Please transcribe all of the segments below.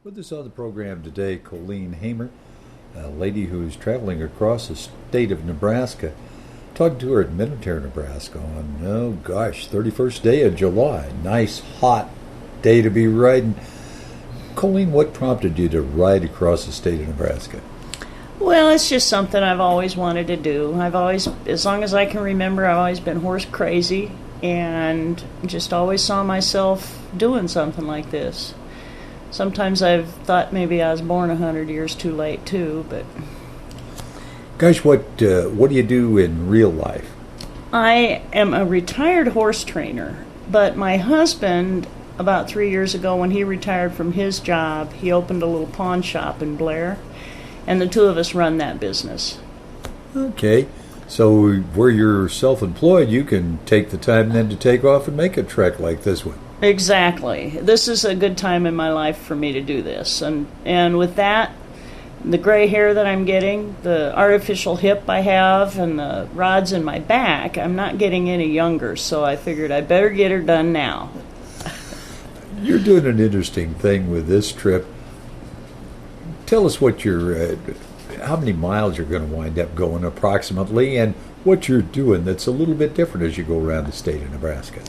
With us on the program today, Colleen Hamer, a lady who's traveling across the state of Nebraska. Talking to her at Minatare, Nebraska on, 31st day of July. Nice, hot day to be riding. Colleen, what prompted you to ride across the state of Nebraska? Well, it's just something I've always wanted to do. As long as I can remember, I've always been horse crazy and just always saw myself doing something like this. Sometimes I've thought maybe I was born 100 years too late, too, but... Gosh, what do you do in real life? I am a retired horse trainer, but my husband, about 3 years ago, when he retired from his job, he opened a little pawn shop in Blair, and the two of us run that business. Okay, so where you're self-employed, you can take the time then to take off and make a trek like this one. Exactly. This is a good time in my life for me to do this. And with that, the gray hair that I'm getting, the artificial hip I have, and the rods in my back, I'm not getting any younger, so I figured I better get her done now. You're doing an interesting thing with this trip. Tell us what how many miles you're going to wind up going approximately, and what you're doing that's a little bit different as you go around the state of Nebraska.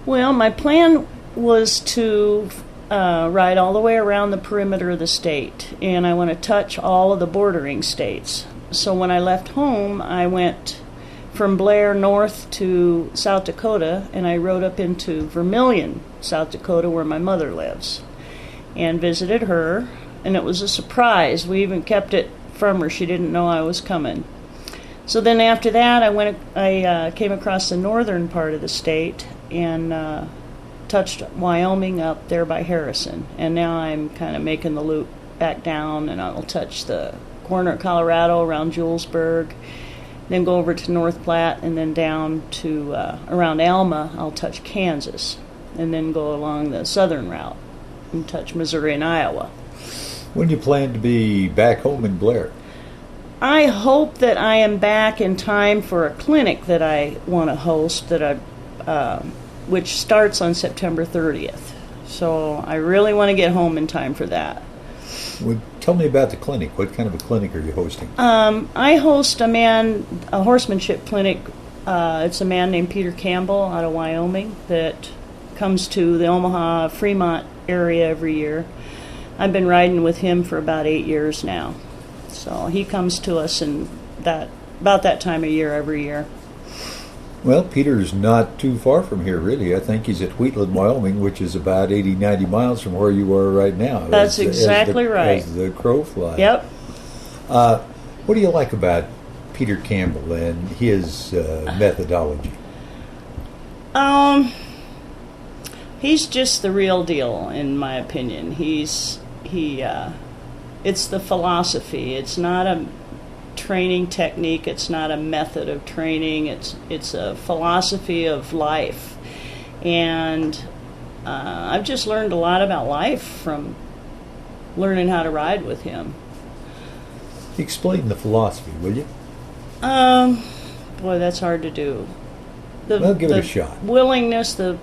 Well, my plan was to ride all the way around the perimeter of the state, and I want to touch all of the bordering states. So when I left home, I went from Blair north to South Dakota, and I rode up into Vermilion, South Dakota, where my mother lives, and visited her, and it was a surprise. We even kept it from her. She didn't know I was coming. So then after that, I came across the northern part of the state and touched Wyoming up there by Harrison. And now I'm kind of making the loop back down, and I'll touch the corner of Colorado around Julesburg, then go over to North Platte, and then down to around Alma, I'll touch Kansas, and then go along the southern route and touch Missouri and Iowa. When do you plan to be back home in Blair? I hope that I am back in time for a clinic that I want to host which starts on September 30th. So I really want to get home in time for that. Well, tell me about the clinic. What kind of a clinic are you hosting? I host a horsemanship clinic. It's a man named Peter Campbell out of Wyoming that comes to the Omaha, Fremont area every year. I've been riding with him for about 8 years now. So he comes to us in about that time of year every year. Well, Peter's not too far from here, really. I think he's at Wheatland, Wyoming, which is about 80, 90 miles from where you are right now. That's exactly right. As the crow flies. Yep. What do you like about Peter Campbell and his methodology? He's just the real deal, in my opinion. It's the philosophy. It's not a training technique. It's not a method of training. It's a philosophy of life. And I've just learned a lot about life from learning how to ride with him. Explain the philosophy, will you? Boy, that's hard to do. Give it a shot. Willingness, the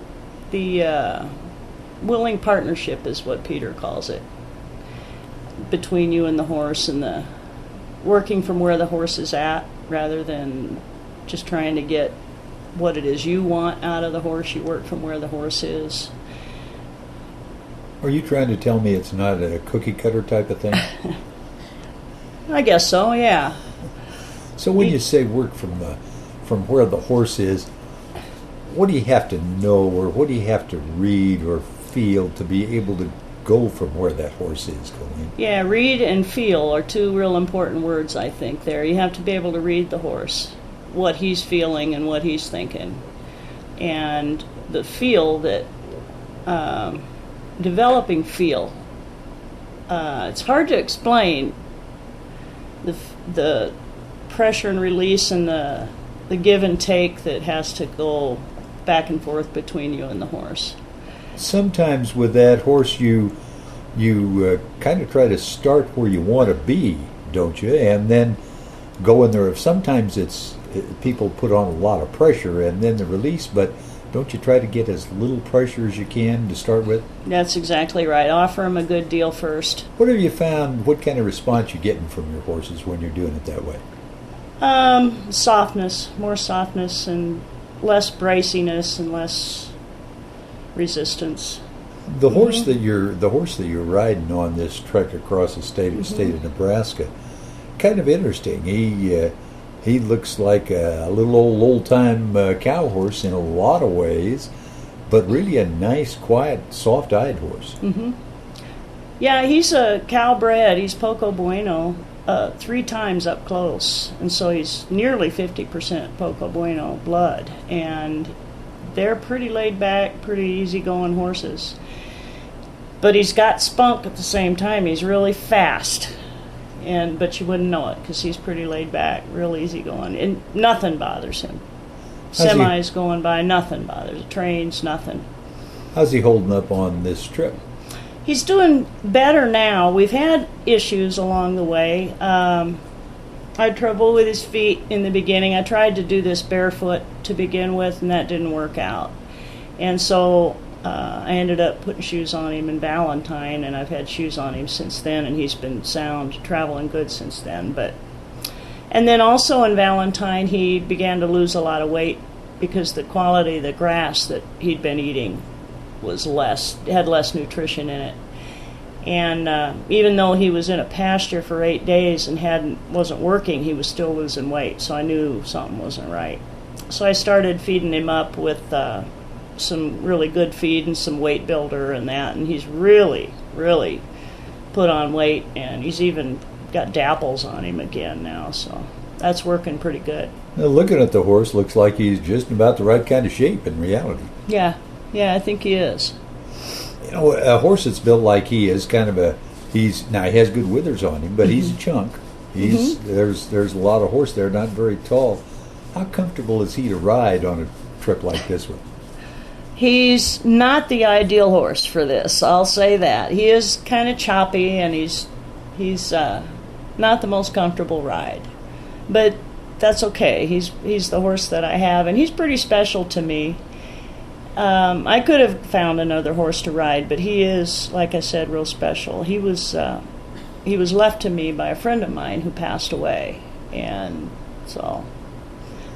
willing partnership is what Peter calls it, between you and the horse, and the working from where the horse is at rather than just trying to get what it is you want out of the horse. You work from where the horse is. Are you trying to tell me it's not a cookie cutter type of thing? I guess so, yeah. So when you say work from where the horse is, what do you have to know, or what do you have to read or feel to be able to go from where that horse is going? Yeah, read and feel are two real important words, I think, there. You have to be able to read the horse, what he's feeling and what he's thinking. And the feel that, developing feel, it's hard to explain the pressure and release and the give and take that has to go back and forth between you and the horse. Sometimes with that horse, you kind of try to start where you want to be, don't you? And then go in there. Sometimes people put on a lot of pressure and then the release, but don't you try to get as little pressure as you can to start with? That's exactly right. Offer them a good deal first. What have you found, what kind of response you're getting from your horses when you're doing it that way? Softness, more softness, and less braciness and less resistance. The horse that you're riding on this trek across the state of Nebraska, kind of interesting. He looks like a little old time cow horse in a lot of ways, but really a nice, quiet, soft-eyed horse. Mm-hmm. Yeah, he's a cow bred. He's Poco Bueno 3 times up close, and so he's nearly 50% Poco Bueno blood, and they're pretty laid back, pretty easygoing horses. But he's got spunk at the same time. He's really fast, but you wouldn't know it because he's pretty laid back, real easygoing, and nothing bothers him. Semis going by, nothing bothers. Trains, nothing. How's he holding up on this trip? He's doing better now. We've had issues along the way. I had trouble with his feet in the beginning. I tried to do this barefoot to begin with, and that didn't work out. And so I ended up putting shoes on him in Valentine, and I've had shoes on him since then, and he's been sound, traveling good since then. And then also in Valentine, he began to lose a lot of weight because the quality of the grass that he'd been eating was had less nutrition in it. And even though he was in a pasture for 8 days and wasn't working, he was still losing weight, so I knew something wasn't right. So I started feeding him up with some really good feed and some weight builder and that, and he's really, really put on weight, and he's even got dapples on him again now, so that's working pretty good. Now, looking at the horse, looks like he's just about the right kind of shape in reality. Yeah, I think he is. You know, a horse that's built like he is, he has good withers on him, but he's a chunk. There's a lot of horse there, not very tall. How comfortable is he to ride on a trip like this one? He's not the ideal horse for this, I'll say that. He is kind of choppy, and he's not the most comfortable ride. But that's okay. He's the horse that I have, and he's pretty special to me. I could have found another horse to ride, but he is, like I said, real special. He was left to me by a friend of mine who passed away, and so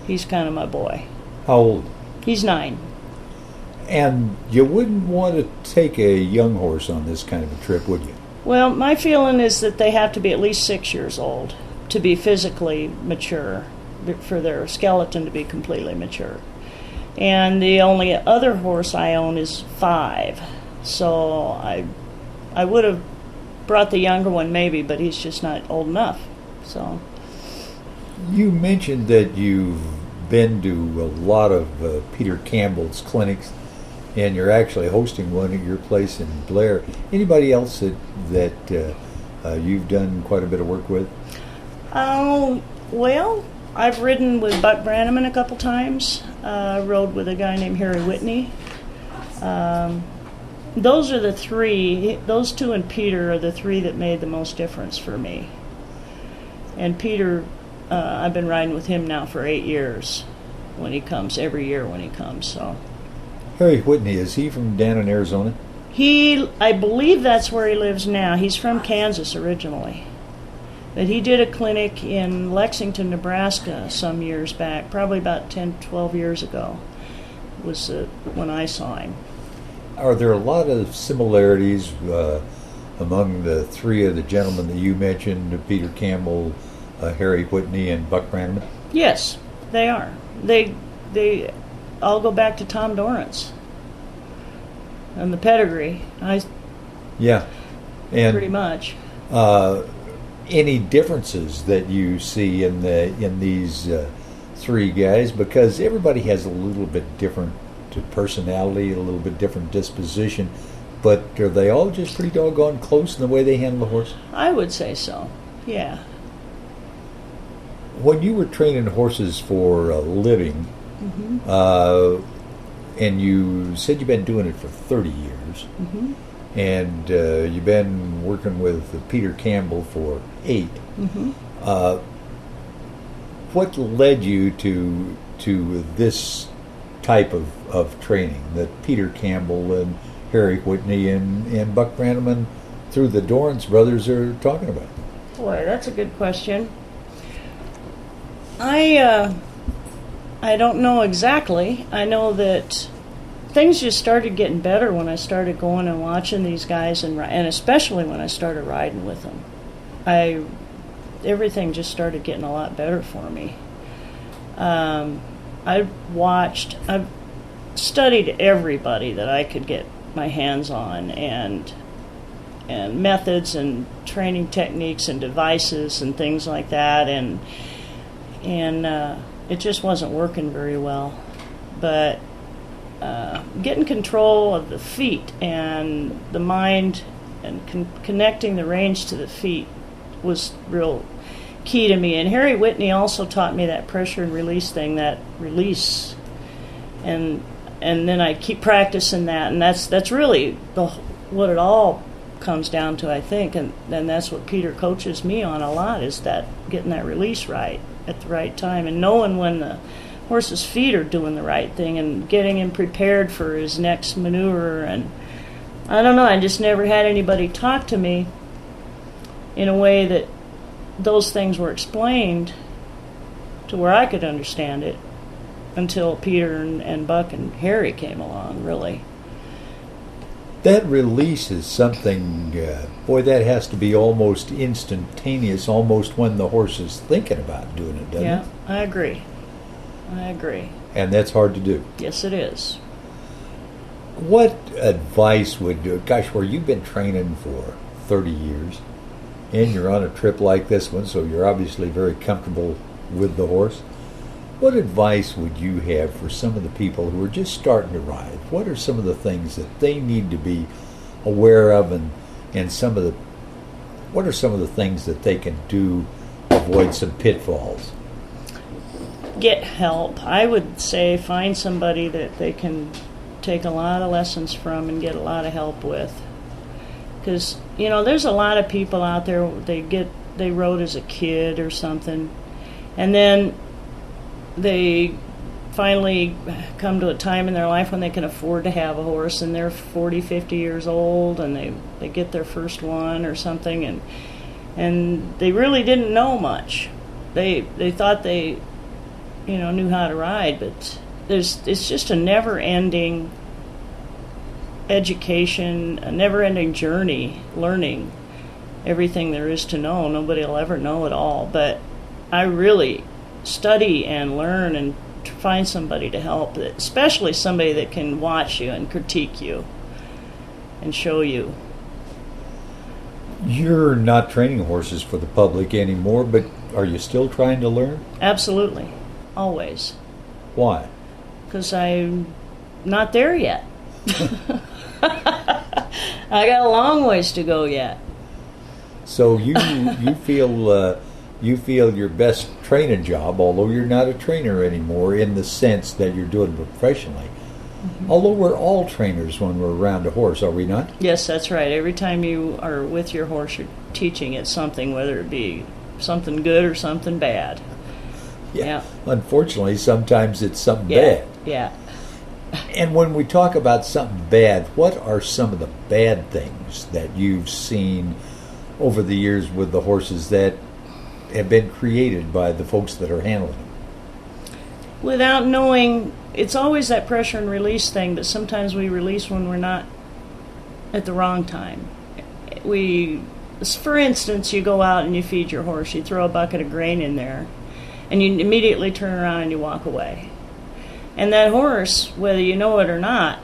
he's kind of my boy. How old? He's 9. And you wouldn't want to take a young horse on this kind of a trip, would you? Well, my feeling is that they have to be at least 6 years old to be physically mature, for their skeleton to be completely mature. And the only other horse I own is 5. So I would have brought the younger one maybe, but he's just not old enough. So you mentioned that you've been to a lot of Peter Campbell's clinics, and you're actually hosting one at your place in Blair. Anybody else that you've done quite a bit of work with? Well, I've ridden with Buck Brannaman a couple times. I rode with a guy named Harry Whitney. Those are the 3. Those 2 and Peter are the 3 that made the most difference for me. And Peter, I've been riding with him now for 8 years. Every year when he comes. So. Harry Whitney, is he from down in Arizona? I believe that's where he lives now. He's from Kansas originally. But he did a clinic in Lexington, Nebraska some years back, probably about 10, 12 years ago, was when I saw him. Are there a lot of similarities among the 3 of the gentlemen that you mentioned, Peter Campbell, Harry Whitney, and Buck Brannaman? Yes, they are. They all go back to Tom Dorrance and the pedigree. Yeah, and pretty much. Any differences that you see in these 3 guys? Because everybody has a little bit different personality, a little bit different disposition, but are they all just pretty doggone close in the way they handle the horse? I would say so, yeah. When you were training horses for a living, and you said you've been doing it for 30 years, and you've been working with Peter Campbell for 8. What led you to this type of training that Peter Campbell and Harry Whitney and Buck Brannaman through the Dorrance brothers are talking about? Boy, that's a good question. I don't know exactly. I know that things just started getting better when I started going and watching these guys, and especially when I started riding with them. Everything just started getting a lot better for me. I've studied everybody that I could get my hands on, and methods and training techniques and devices and things like that, and it just wasn't working very well. But getting control of the feet and the mind and connecting the reins to the feet was real key to me. And Harry Whitney also taught me that pressure and release thing, that release, and then I keep practicing that, and that's really what it all comes down to, I think, and that's what Peter coaches me on a lot, is that getting that release right at the right time and knowing when the horse's feet are doing the right thing and getting him prepared for his next maneuver. And I don't know, I just never had anybody talk to me in a way that those things were explained to where I could understand it until Peter and Buck and Harry came along, really. That release is something, boy, that has to be almost instantaneous, almost when the horse is thinking about doing it, doesn't it? Yeah, I agree. And that's hard to do. Yes, it is. What advice would you, where you've been training for 30 years, and you're on a trip like this one, so you're obviously very comfortable with the horse. What advice would you have for some of the people who are just starting to ride? What are some of the things that they need to be aware of, and what are some of the things that they can do to avoid some pitfalls? Get help. I would say find somebody that they can take a lot of lessons from and get a lot of help with. Because, there's a lot of people out there, they rode as a kid or something, and then they finally come to a time in their life when they can afford to have a horse, and they're 40, 50 years old, and they get their first one or something, and they really didn't know much. They thought they knew how to ride, but it's just a never-ending education, a never-ending journey, learning everything there is to know. Nobody will ever know it all, but I really study and learn and find somebody to help, especially somebody that can watch you and critique you and show you. You're not training horses for the public anymore, but are you still trying to learn? Absolutely. Always. Why? Because I'm not there yet. I got a long ways to go yet. So you feel your best training job, although you're not a trainer anymore in the sense that you're doing it professionally. Mm-hmm. Although we're all trainers when we're around a horse, are we not? Yes, that's right. Every time you are with your horse, you're teaching it something, whether it be something good or something bad. Yeah. Unfortunately, sometimes it's something bad. Yeah. And when we talk about something bad, what are some of the bad things that you've seen over the years with the horses that have been created by the folks that are handling them? Without knowing, it's always that pressure and release thing, but sometimes we release when we're not at the wrong time. For instance, you go out and you feed your horse, you throw a bucket of grain in there, and you immediately turn around and you walk away. And that horse, whether you know it or not,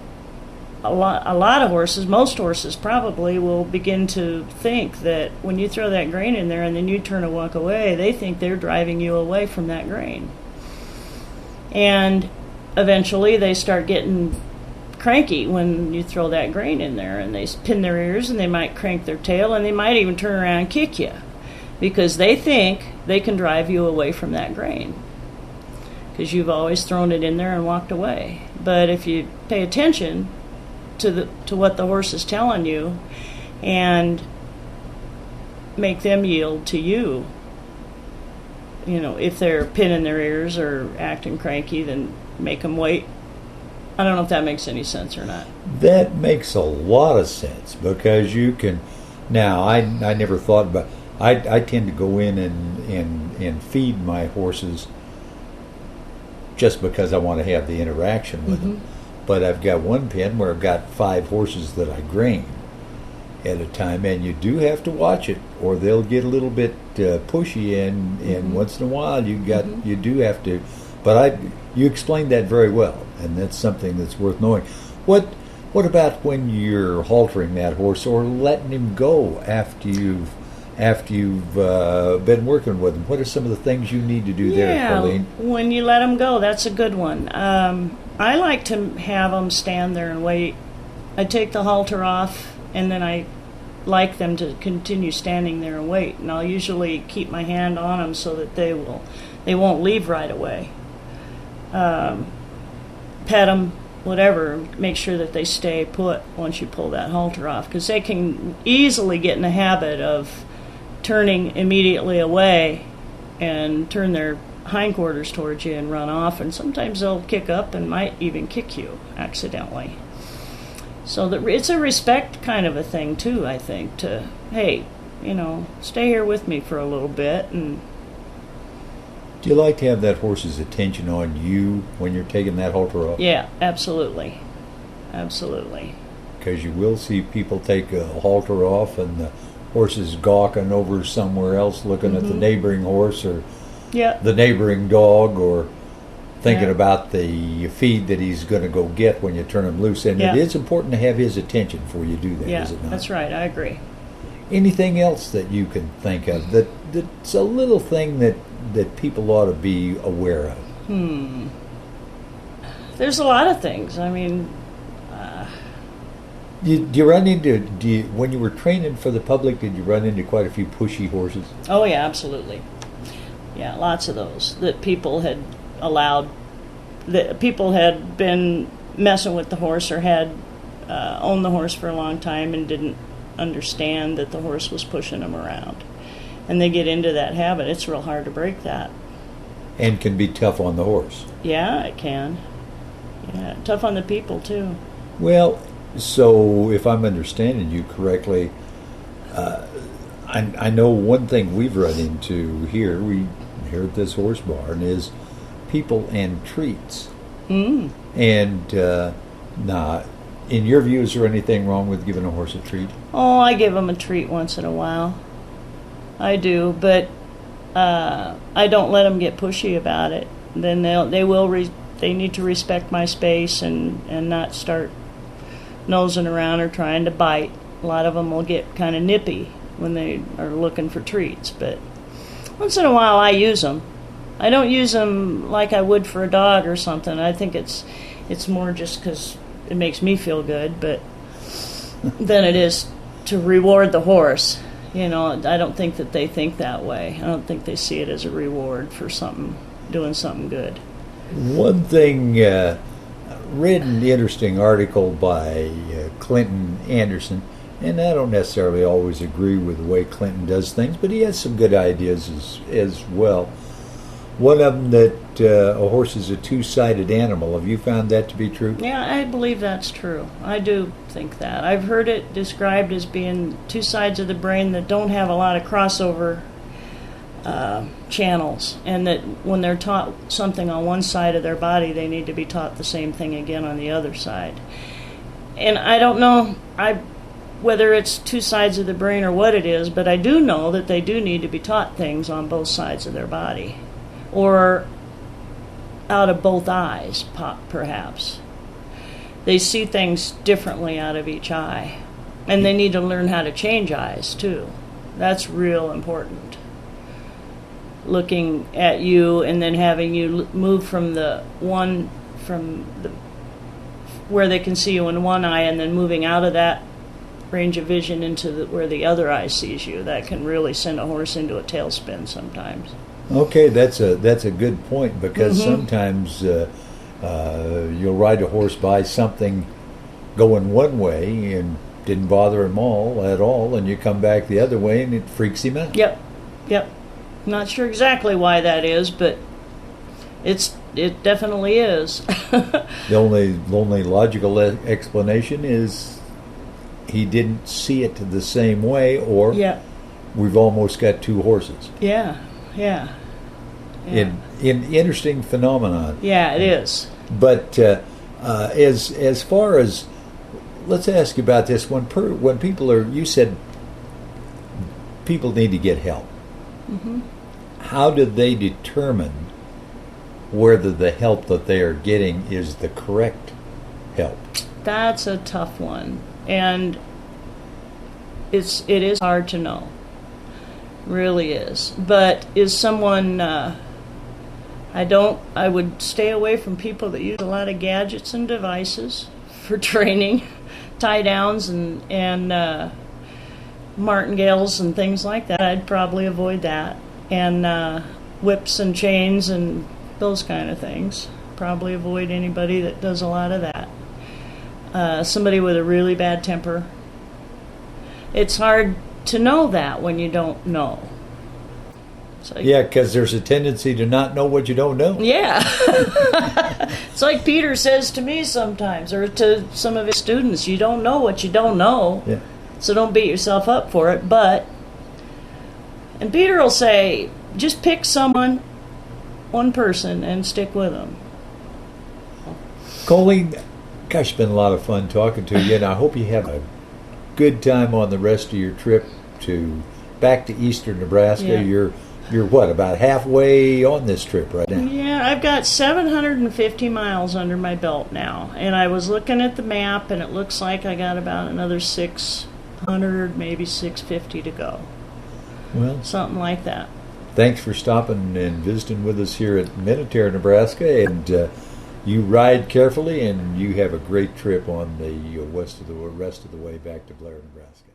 a lot of horses, most horses probably, will begin to think that when you throw that grain in there and then you turn and walk away, they think they're driving you away from that grain. And eventually they start getting cranky when you throw that grain in there, and they pin their ears and they might crank their tail, and they might even turn around and kick you because they think they can drive you away from that grain because you've always thrown it in there and walked away. But if you pay attention to what the horse is telling you and make them yield to you, if they're pinning their ears or acting cranky, then make them wait I don't know if that makes any sense or not. That makes a lot of sense because you can. Now, I never thought about. I tend to go in and feed my horses just because I want to have the interaction with them. But I've got one pen where I've got 5 horses that I grain at a time, and you do have to watch it, or they'll get a little bit pushy, and once in a while you do have to. But you explained that very well, and that's something that's worth knowing. What about when you're haltering that horse or letting him go after you've been working with him? What are some of the things you need to do there, Colleen? When you let him go, that's a good one. I like to have them stand there and wait. I take the halter off, and then I like them to continue standing there and wait. And I'll usually keep my hand on them so that they won't leave right away. Pet them, whatever. Make sure that they stay put once you pull that halter off, because they can easily get in the habit of turning immediately away and turn their hindquarters towards you and run off, and sometimes they'll kick up and might even kick you accidentally. So it's a respect kind of a thing too, I think, to, hey, stay here with me for a little bit. And do you like to have that horse's attention on you when you're taking that halter off? Yeah, absolutely. Absolutely. Because you will see people take a halter off and the horse is gawking over somewhere else, looking at the neighboring horse or the neighboring dog, or thinking about the feed that he's going to go get when you turn him loose. And it is important to have his attention before you do that, is it not? That's right. I agree. Anything else that you can think of that's a little thing that people ought to be aware of? There's a lot of things. I mean, do you run into, when you were training for the public, did you run into quite a few pushy horses? Oh, yeah, absolutely. Yeah, lots of those that people had allowed, that people had been messing with the horse or had owned the horse for a long time and didn't understand that the horse was pushing them around. And they get into that habit. It's real hard to break that. And can be tough on the horse. Yeah, it can. Yeah, tough on the people, too. Well, so if I'm understanding you correctly, I know one thing we've run into here at this horse barn is people and treats. And now, in your view, is there anything wrong with giving a horse a treat? Oh, I give them a treat once in a while. I do, but I don't let them get pushy about it. Then they need to respect my space and not start nosing around or trying to bite. A lot of them will get kind of nippy when they are looking for treats, but once in a while I use them. I don't use them like I would for a dog or something. I think it's more just because it makes me feel good, but than it is to reward the horse. I don't think that they think that way. I don't think they see it as a reward for doing something good. One thing, read an interesting article by Clinton Anderson, and I don't necessarily always agree with the way Clinton does things, but he has some good ideas as well. One of them that a horse is a two-sided animal. Have you found that to be true? Yeah, I believe that's true. I do think that. I've heard it described as being two sides of the brain that don't have a lot of crossover channels, and that when they're taught something on one side of their body, they need to be taught the same thing again on the other side. And I don't know whether it's two sides of the brain or what it is, but I do know that they do need to be taught things on both sides of their body, or out of both eyes, perhaps. They see things differently out of each eye, and they need to learn how to change eyes too. That's real important. Looking at you and then having you move from where they can see you in one eye, and then moving out of that range of vision into where the other eye sees you. That can really send a horse into a tailspin sometimes. Okay, that's a good point, because sometimes you'll ride a horse by something going one way and didn't bother him at all, and you come back the other way and it freaks him out. Yep. Not sure exactly why that is, but It definitely is. The only logical explanation is he didn't see it the same way, or Yeah. we've almost got two horses. Yeah. Yeah. Yeah. In interesting phenomenon. Yeah, it is. But as far as, let's ask you about this. When people are, you said people need to get help. Mm-hmm. How do they determine whether the help that they are getting is the correct help? That's a tough one, and it is hard to know. Really is. But is someone? I would stay away from people that use a lot of gadgets and devices for training, tie downs and martingales and things like that. I'd probably avoid that, and whips and chains and those kind of things. Probably avoid anybody that does a lot of that. Somebody with a really bad temper. It's hard to know that when you don't know. Yeah, because there's a tendency to not know what you don't know. Yeah. It's like Peter says to me sometimes, or to some of his students, you don't know what you don't know. Yeah. So don't beat yourself up for it. And Peter will say, just pick someone, one person, and stick with them. Colleen, gosh, it's been a lot of fun talking to you, and I hope you have a good time on the rest of your trip back to eastern Nebraska. Yeah. You're what, about halfway on this trip right now? Yeah, I've got 750 miles under my belt now, and I was looking at the map, and it looks like I got about another 600, maybe 650 to go. Well, something like that. Thanks for stopping and visiting with us here at Minatare, Nebraska, and you ride carefully, and you have a great trip on the rest of the way back to Blair, Nebraska.